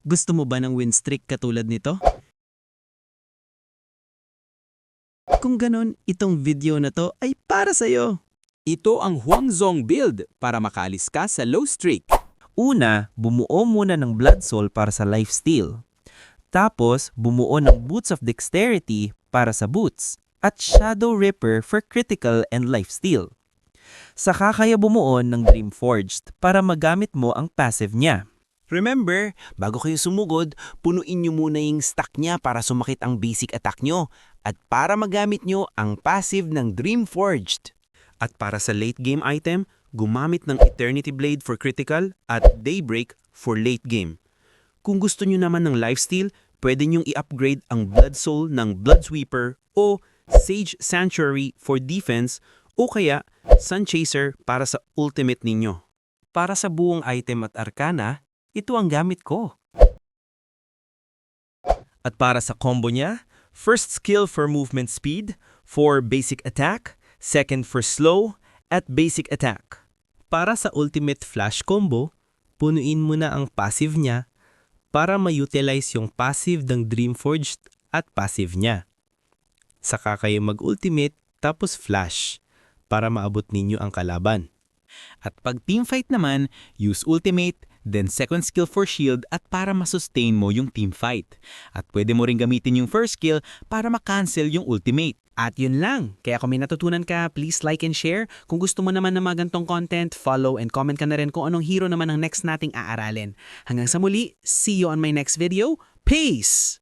Gusto mo ba ng win streak katulad nito? Kung ganon, itong video na to ay para sa'yo. Ito ang Huangzong build para makaalis ka sa low streak. Una, bumuo muna ng Blood Soul para sa lifesteal. Tapos, bumuo ng Boots of Dexterity para sa boots. At Shadow Ripper for critical and lifesteal. Saka kaya bumuo ng Dreamforged para magamit mo ang passive niya. Remember, bago kayo sumugod, punuin nyo muna yung stack niya para sumakit ang basic attack nyo at para magamit nyo ang passive ng Dreamforged. At para sa late game item, gumamit ng Eternity Blade for critical at Daybreak for late game. Kung gusto nyo naman ng lifesteal, pwede nyong i-upgrade ang Blood Soul ng Blood Sweeper o Sage Sanctuary for defense o kaya Sun Chaser para sa ultimate ninyo. Para sa buong item at arcana, ito ang gamit ko. At para sa combo niya, first skill for movement speed, for basic attack, second for slow, at basic attack. Para sa ultimate flash combo, punuin mo na ang passive niya para ma-utilize yung passive ng Dreamforged at passive niya. Saka kayo mag-ultimate tapos flash para maabot ninyo ang kalaban. At pag teamfight naman, use ultimate, then second skill for shield at para masustain mo yung teamfight. At pwede mo rin gamitin yung first skill para makancel yung ultimate. At yun lang. Kaya kung may natutunan ka, please like and share. Kung gusto mo naman ng mga gantong content, follow and comment ka na rin kung anong hero naman ang next nating aaralin. Hanggang sa muli, see you on my next video. Peace!